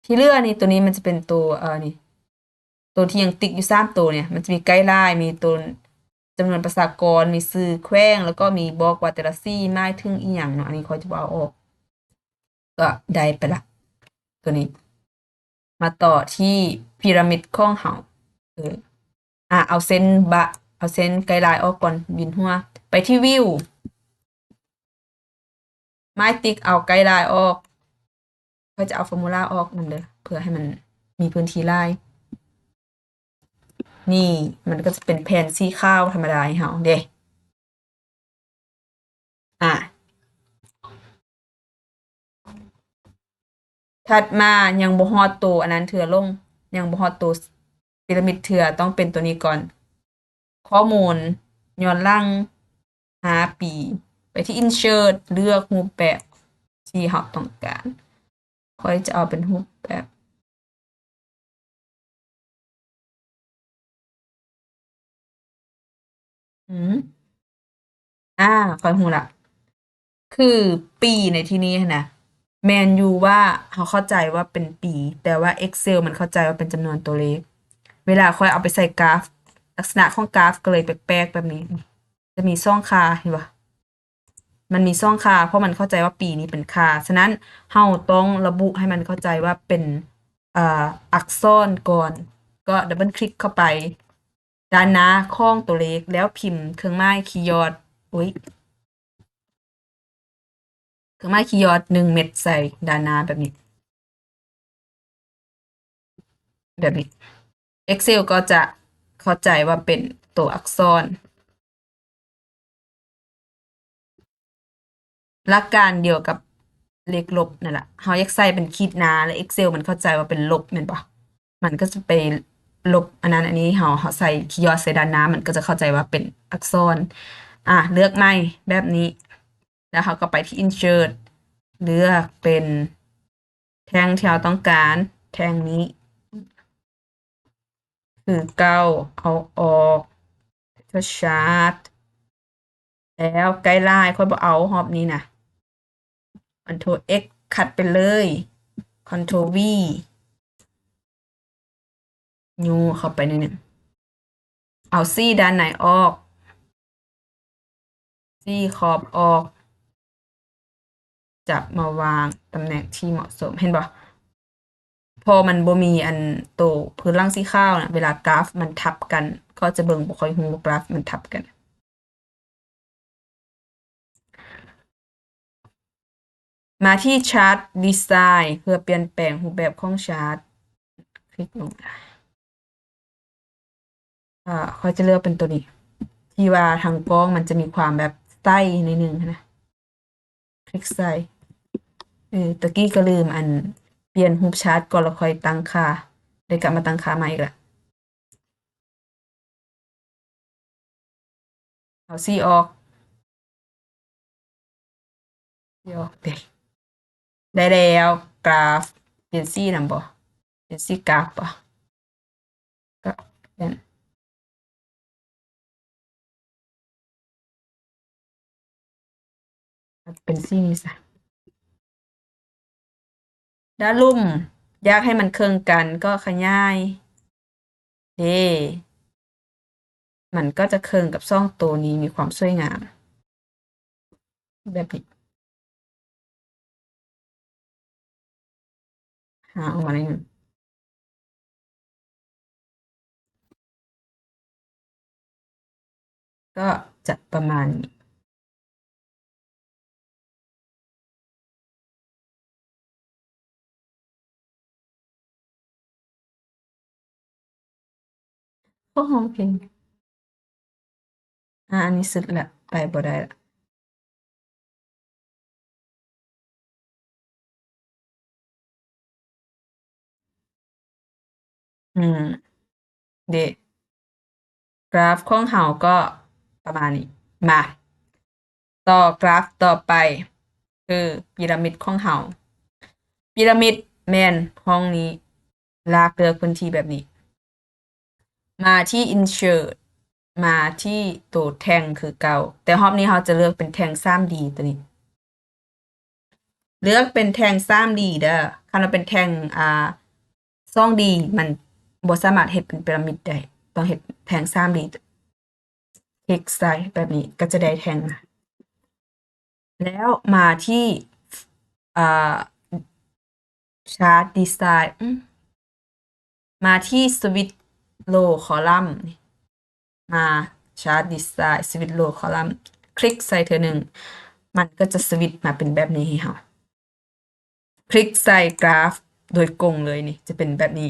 ที่เหลือนี่ตัวนี้มันจะเป็นตัวนี่ตัวที่ยังติ๊กอยู่3ตัวเนี่ยมันจะมีไกด์ไลน์มีตัวจำนวนประชากรมีชื่อแขวงแล้วก็มีบอกว่าแต่ละซี่หมายถึงอีหยังเนาะอันนี้ค่อยจะบ่เอาออกก็ได้ไปละตัวนี้มาต่อที่พีระมิดของเฮาเออเอาเส้นเอาเส้นไกด์ไลน์ออกก่อนบินหัวไปที่วิวไม้ติ๊กเอาไกด์ไลน์ออกก็จะเอาฟอร์มูลาออกนั่นเด้อเพื่อให้มัน มีพื้นที่ไล่นี่มันก็จะเป็นแผ่นสีขาวธรรมดาให้เฮาเด้อ่ะถัดมายังบ่ฮอดตัวอันนั้นเถื่อลงยังบ่ฮอดตัวพีระมิดเถื่อต้องเป็นตัวนี้ก่อน ข้อมูลย้อนหลัง5 ปีไปที่ insert เลือกรูปแบบที่เราต้องการค่อยจะเอาเป็นรูปแบบอืมค่อยฮู้ละคือปีในที่นี้นะแมนยูว่าเขาเข้าใจว่าเป็นปี แต่ว่า Excel มันเข้าใจว่าเป็นจำนวนตัวเลข เวลาค่อยเอาไปใส่กราฟ ลักษณะของกราฟก็เลยแปลกๆแบบนี้ จะมีช่องค่าเห็นปะมันมีช่องค่าเพราะมันเข้าใจว่าปีนี้เป็นค่าฉะนั้นเราต้องระบุให้มันเข้าใจว่าเป็นอักษรก่อน ก็ดับเบิลคลิกเข้าไปด้านหน้าข้องตัวเลขแล้วพิมพ์เครื่องหมายคีย์ยอดอุ้ยเครื่องหมายคีย์ยอด1 เม็ดใส่ด้านหน้าแบบนี้ แบบนี้ Excel ก็จะเข้าใจว่าเป็นตัวอักษร หลักการเดียวกับเลขลบนั่นแหละเราอยากใส่เป็นขีดหน้าแล้ว Excel มันเข้าใจว่าเป็นลบแม่นบ่มันก็จะไปลบอันนั้นอันนี้เราใส่คีย์ยอดใส่ด้านหน้ามันก็จะเข้าใจว่าเป็นอักษรเลือกใหม่แบบนี้ แล้วเราก็ไปที่ insert เลือกเป็นแท่งที่เราต้องการแท่งนี้คือเก้าเอาออกก็ชาร์ตแล้วไกด์ไลน์ค่อยบ่เอารอบนี้นะ Ctrl X คัดไปเลย Ctrl V ยูเข้าไปในนี้เอาซี่ด้านไหนออกซี่ขอบออก จับมาวางตำแหน่งที่เหมาะสมเห็นบ่พอมันบ่มีอันโตพื้นล่างสีขาวนะเวลากราฟมันทับกัน ก็จะเบิ่งบ่ค่อยฮู้ว่ากราฟมันทับกัน มาที่ชาร์ตดีไซน์เพื่อเปลี่ยนแปลงรูปแบบของชาร์ตคลิกลงค่อยจะเลือกเป็นตัวนี้ ที่ว่าทางกล้องมันจะมีความแบบใต้นิดนึงนะคลิกใส่ตะกี้ก็ลืมอันเปลี่ยนรูปชาร์ตก่อนแล้วค่อยตั้งค่าเลยกลับมาตั้งค่าใหม่อีกละเอาซี่ออกซี่ออกเด็กได้แล้วกราฟเปลี่ยนซี่นำบ่เปลี่ยนซี่กราฟบ่ก็เปลี่ยนเป็นซี่นี้ซะด้านลุ่มอยากให้มันเคืองกันก็ขยายเด้มันก็จะเคืองกับซ่องตัวนี้มีความสวยงามแบบนี้หาออกมาได้หนึ่งก็จะประมาณนี้ก็ห้องเพลงอันนี้สุดละไปบ่ได้ละเดะกราฟของเฮาก็ประมาณนี้มาต่อกราฟต่อไปคือพีระมิดของเฮาพีระมิดแม่นห้องนี้ลากเลือกพื้นที่แบบนี้ มาที่ insert มาที่ตัวแท่งคือเก่าแต่รอบนี้เราจะเลือกเป็นแท่ง 3D ตัวนี้ เลือกเป็นแท่ง 3D เด้อคันว่าเป็นแท่ง2D มันบ่สามารถเฮ็ดเป็นพีระมิดได้ต้องเฮ็ดแท่ง 3D คลิกใส่แบบนี้ก็จะได้แท่งมาแล้วมาที่อ่าชาร์ตดีไซน์มาที่สวิตช์โลคอลัมน์มาชาร์ตดีไซน์สวิตช์โลคอลัมน์คลิกใส่เทื่อหนึ่งมันก็จะสวิตช์มาเป็นแบบนี้ให้เราคลิกใส่กราฟโดยกงเลยนี่จะเป็นแบบนี้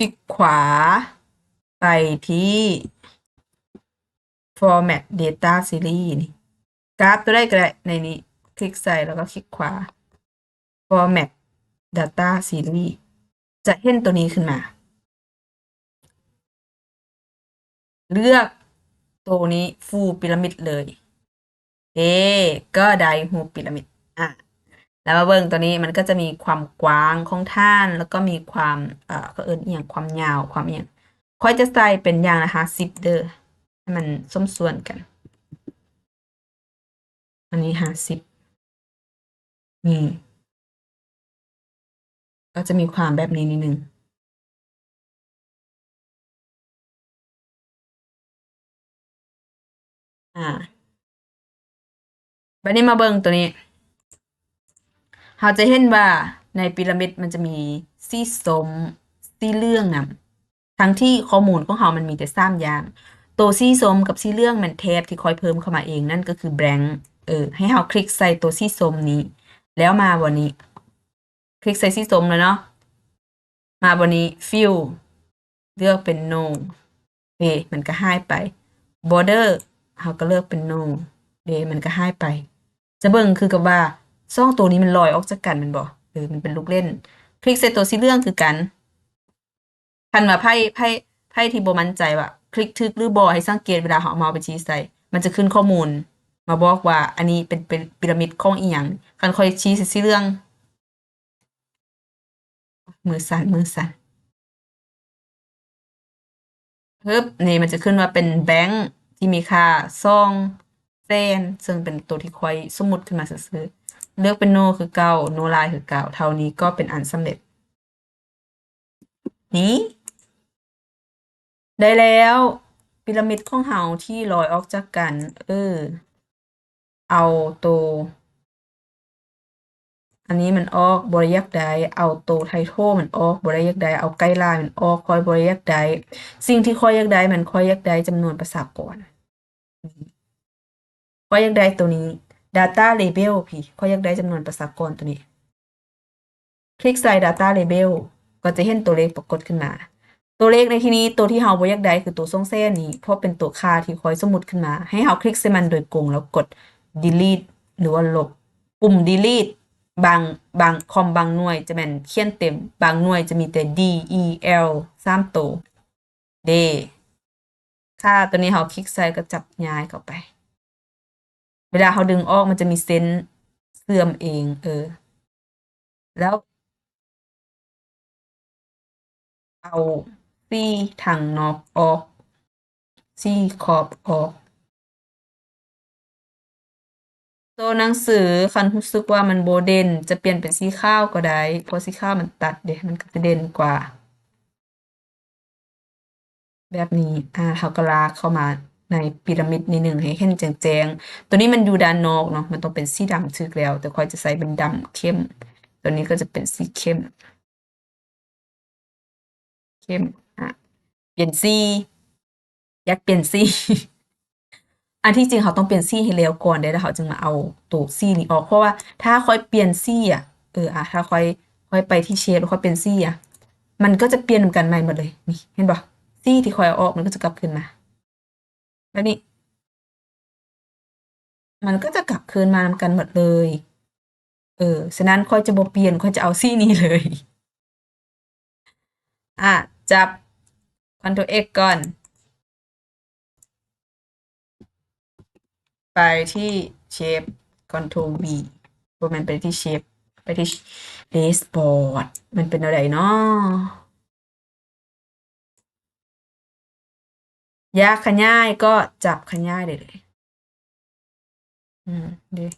ลิกขวาไปที่ format data series นี่กราฟตัวได้ก็ได้ในนี้คลิกใส่แล้วก็คลิกขวา format data series จะเห็นตัวนี้ขึ้นมา เลือกตัวนี้ฟูลพีระมิดเลยก็ได้หูพีระมิดแล้วมาเบิ่งตัวนี้มันก็จะมีความกว้างของท่านแล้วก็มีความก็เอิ้นอีหยังความยาวความอีหยังค่อยจะใส่เป็นอย่างละ50เด้อให้มันสมส่วนกัน อันนี้50นี่ก็จะมีความแบบนี้นิดนึงบัดนี้มาเบิ่งตัวนี้เราจะเห็นว่าในพีระมิดมันจะมีสีส้มสีเหลืองนำทั้งที่ข้อมูลของเรามันมีแต่3อย่างตัวสีส้มกับสีเหลืองมันแทบที่ค่อยเพิ่มเข้ามาเองนั่นก็คือ blank ให้เราคลิกใส่ตัวสีส้มนี้แล้วมาบนนี้คลิกใส่สีส้มแล้วเนาะมาบนนี้ fill เลือกเป็น no มันก็หายไป border เราก็เลือกเป็น no มันก็หายไปจะเบิ่งคือกับว่าช่องตัวนี้มันลอยออกจากกันมันบ่มันเป็นลูกเล่นคลิกใส่ตัวสีเหลืองคือกันคันว่าไพ่ที่บ่มั่นใจว่าคลิกทึกหรือบ่ให้สังเกตเวลาเราเอาเมาส์ไปชี้ใส่มันจะขึ้นข้อมูลมาบอกว่าอันนี้เป็นพีระมิดของอีหยังคันค่อยชี้ใส่สีเหลืองมือสั่นนี่มันจะขึ้นว่าเป็นแบงค์ที่มีค่า2 แสนซึ่งเป็นตัวที่ค่อยสมมุติขึ้นมาซื่อๆเลือกเป็น no คือเก่า no line คือเก่าเท่านี้ก็เป็นอันสำเร็จนี้ได้แล้วพีระมิดของเราที่ลอยออกจากกันเอาตัวอันนี้มันออกบ่ได้อยากได้เอาตัวไทโทมันออกบ่ได้อยากได้เอาไกด์ไลน์มันออกค่อยบ่ได้อยากได้สิ่งที่ค่อยอยากได้มันค่อยอยากได้จำนวนประชากรค่อยอยากได้ตัวนี้ data label พี่ค่อยอยากได้จำนวนประชากรตัวนี้คลิกใส่ data label ก็จะเห็นตัวเลขปรากฏขึ้นมาตัวเลขในที่นี้ตัวที่เราบ่อยากได้คือตัวทรงเส้นนี้เพราะเป็นตัวค่าที่ค่อยสมมุติขึ้นมาให้เราคลิกใส่มันโดยตรงแล้วกด delete หรือว่าลบปุ่ม delete บางคอมบางหน่วยจะแม่นเขียนเต็มบางหน่วยจะมีแต่ D E L 3ตัวเดค่าตัวนี้เราคลิกใส่ก็จับย้ายเข้าไปเวลาเราดึงออกมันจะมีเซนเสื่อมเองแล้วเอาซี่ทางนอกออกซี่ขอบออกตัวหนังสือคันรู้สึกว่ามันโบเด่นจะเปลี่ยนเป็นสีขาวก็ได้เพราะสีขาวมันตัดมันก็จะเด่นกว่าแบบนี้เขาก็ลากเข้ามาในพีระมิดนิดหนึ่งให้เห็นแจ้งๆตัวนี้มันอยู่ด้านนอกเนาะมันต้องเป็นสีดำทึกแล้วแต่ค่อยจะใส่เป็นดำเข้มตัวนี้ก็จะเป็นสีเข้มเปลี่ยนสีอยากเปลี่ยนสี อันที่จริงเขาต้องเปลี่ยนสีให้แล้วก่อนได้แล้วเขาจึงมาเอาตัวสีนี้ออกเพราะว่าถ้าค่อยเปลี่ยนสีถ้าค่อยไปที่เชฟแล้วค่อยเปลี่ยนสีมันก็จะเปลี่ยนเหมือนกันใหม่หมดเลยนี่เห็นบ่สีที่ค่อยเอาออกมันก็จะกลับคืนมาแล้วนี่มันก็จะกลับคืนมานำกันหมดเลยฉะนั้นค่อยจะบ่เปลี่ยนค่อยจะเอาสีนี้เลยจับ Ctrl X ก่อนไปที่เชฟ Ctrl V พวกมันไปที่เชฟไปที่เดสบอร์ดมันเป็นอะไรเนาะยากขย่ายก็จับขย่ายได้เลยเดี๋ยว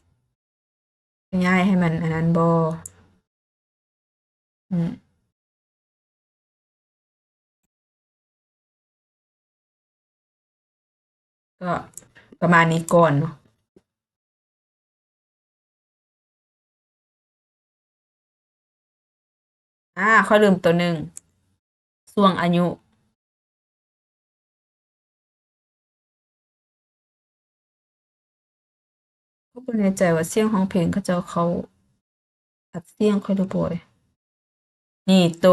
ขย่ายให้มันอันนั้นบอก็ประมาณนี้ก่อนเนาะข้อลืมตัวหนึ่งช่วงอายุก็เป็นในใจว่าเสียงของเพลงเขาจะเขาอัดเสียงค่อยดูบ่อยนี่โต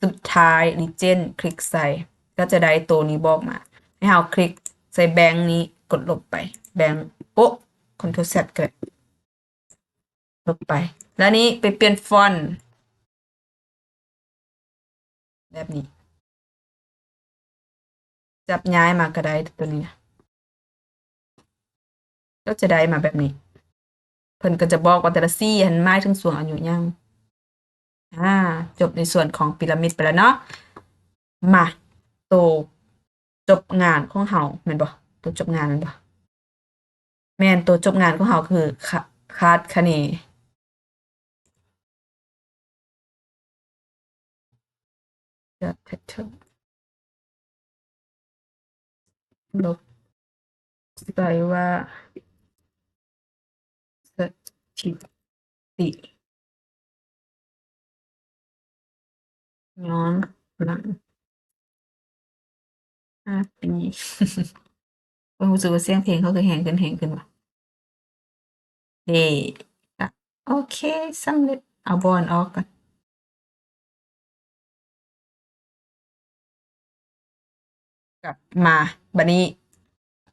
สุดท้าย Legend คลิกใส่ก็จะได้ตัวนี้บอกมาให้เราคลิกใส่แบงค์นี้กดลบไปแบงค์โป๊ะ Ctrl Z ก็ได้ลบไปแล้วนี้ไปเปลี่ยนฟอนต์แบบนี้จับย้ายมาก็ได้ตัวนี้ก็จะได้มาแบบนี้เพิ่นก็จะบอกว่าแต่ละซี่หันไม้ถึงส่วนอายุยังจบในส่วนของพีระมิดไปแล้วเนาะมาตัวจบงานของเฮาแม่นบ่ตัวจบงานแม่นบ่แม่นตัวจบงานของเฮาคือคาดคะเนจะแพทเทิร์นลบไปว่าสถิติย้อนหลัง5 ปีรู้สึกว่าเสียงเพลงเขาคือแหงขึ้นว่ะเด้อะโอเคสำเร็จเอาบอลออกก่อนกลับมาบัดนี้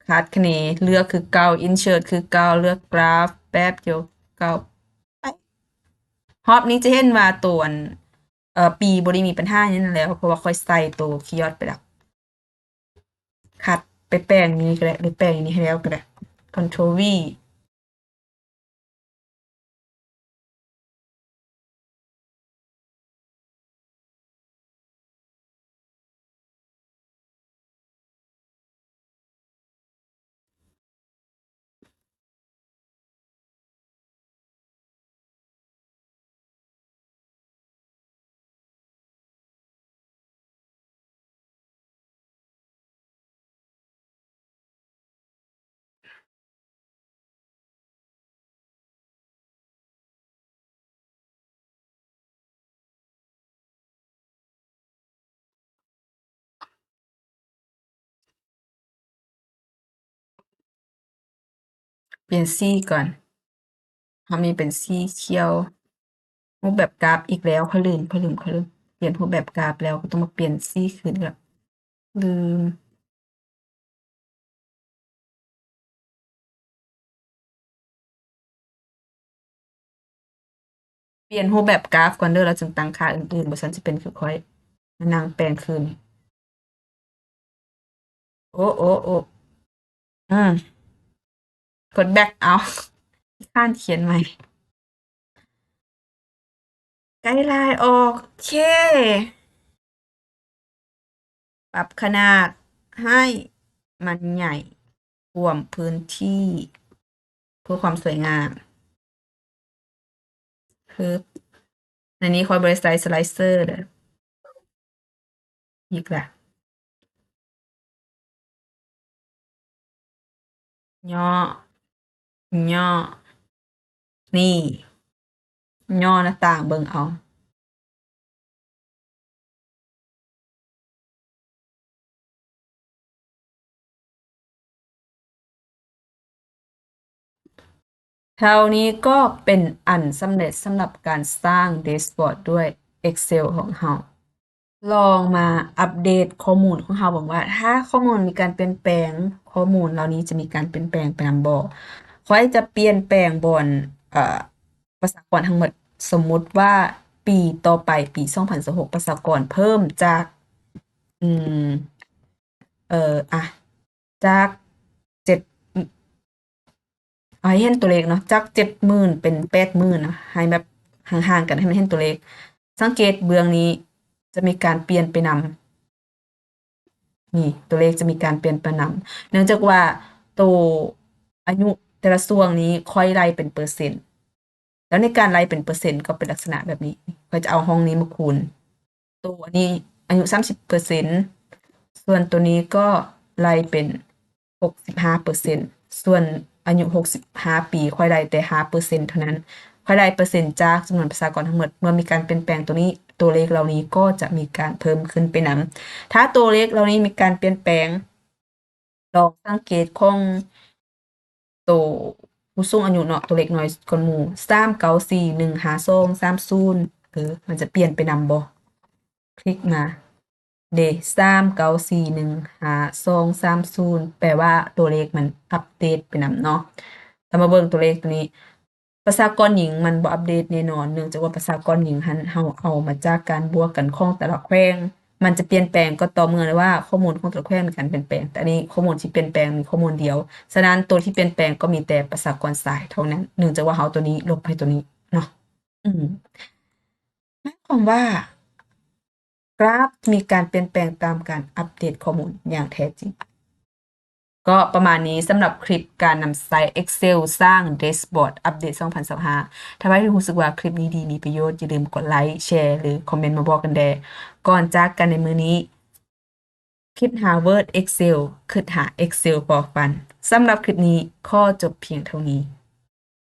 คาดคะเนเลือกคือเก่า insert คือเก่าเลือกกราฟแป๊บเดียวเก่าไปรอบนี้จะเห็นว่าตัวอันปีบ่ได้มีปัญหาหยังนั้นแล้วเพราะว่าค่อยใส่ตัวคีย์ยอดไปแล้วคัดไปแปลงนี้ก็ได้หรือแปลงนี้ให้แล้วก็ได้ Ctrl V เปลี่ยนสีก่อนเขามีเป็นสีเขียวรูปแบบกราฟอีกแล้วเขาลืมเปลี่ยนรูปแบบกราฟแล้วก็ต้องมาเปลี่ยนสีคืนอีกแล้วลืมเปลี่ยนรูปแบบกราฟก่อนเด้อแล้วจึงตั้งค่าอื่นๆบ่ซั้นสิเป็นคือค่อยมานั่งแปลงคืนโอ้กด back เอาข้านเขียนใหม่ไกด์ไลน์ออกโอเคปรับขนาดให้มันใหญ่ท่วมพื้นที่เพื่อความสวยงามคือในนี้คอยบริษัทสไลเซอร์เด้ออีกละย่อย่อนี่ย่อหน้าต่างเบิ่งเอาเท่านี้ก็เป็นอันสำเร็จสำหรับการสร้างแดชบอร์ดด้วย Excel ของเราลองมาอัปเดตข้อมูลของเราบอกว่าถ้าข้อมูลมีการเปลี่ยนแปลงข้อมูลเหล่านี้จะมีการเปลี่ยนแปลงไปนำบ่ข้อยจะเปลี่ยนแปลงบอนประชากรทั้งหมดสมมุติว่าปีต่อไปปี2026ประชากรเพิ่มจากอืมอะจาก7เอาให้เห็นตัวเลขเนาะจาก70,000เป็น80,000นะให้แบบห่างๆกันให้มันเห็นตัวเลขสังเกตเบื้องนี้จะมีการเปลี่ยนไปนำนี่ตัวเลขจะมีการเปลี่ยนไปนำเนื่องจากว่าตัวอายุแต่ละช่วงนี้ค่อยไล่เป็นเปอร์เซ็นต์แล้วในการไล่เป็นเปอร์เซ็นต์ก็เป็นลักษณะแบบนี้ข้อยจะเอาห้องนี้มาคูณตัวอันนี้อายุ30%ส่วนตัวนี้ก็ไล่เป็น65%ส่วนอายุ65ปีค่อยได้แต่5%เท่านั้นค่อยได้เปอร์เซ็นต์จากจำนวนประชากรทั้งหมดเมื่อมีการเปลี่ยนแปลงตัวนี้ตัวเลขเหล่านี้ก็จะมีการเพิ่มขึ้นไปนำถ้าตัวเลขเหล่านี้มีการเปลี่ยนแปลงลองสังเกตของตัวผู้สูงอายุเนาะตัวเล็กน้อยกว่าหมู่39415230มันจะเปลี่ยนไปนำบ่ คลิกมาเด39415230แปลว่าตัวเลขมันอัปเดตไปนำเนาะแต่มาเบิ่งตัวเลขตัวนี้ ประชากรหญิงมันบ่อัปเดตแน่นอนเนื่องจากว่าประชากรหญิงหันเราเอามาจากการบวกกันของแต่ละแขวงมันจะเปลี่ยนแปลงก็ต่อเมื่อว่าข้อมูลของแต่ละแขวงมีการเปลี่ยนแปลงแต่อันนี้ข้อมูลที่เปลี่ยนแปลงมีข้อมูลเดียวฉะนั้นตัวที่เปลี่ยนแปลงก็มีแต่ประชากรทรายเท่านั้นเนื่องจากว่าเราตัวนี้ลบให้ตัวนี้เนาะหมายความว่ากราฟมีการเปลี่ยนแปลงตามการอัปเดตข้อมูลอย่างแท้จริงก็ประมาณนี้สำหรับคลิปการนำไซต์ Excel สร้าง Dashboard อัปเดต2025ถ้าใครที่รู้สึกว่าคลิปนี้ดีมีประโยชน์อย่าลืมกดไลค์แชร์หรือคอมเมนต์มาบอกกันแดก่อนจากกันในมื้อนี้คิดหา Word Excel คิดหา Excel for Fun สำหรับคลิปนี้ข้อจบเพียงเท่านี้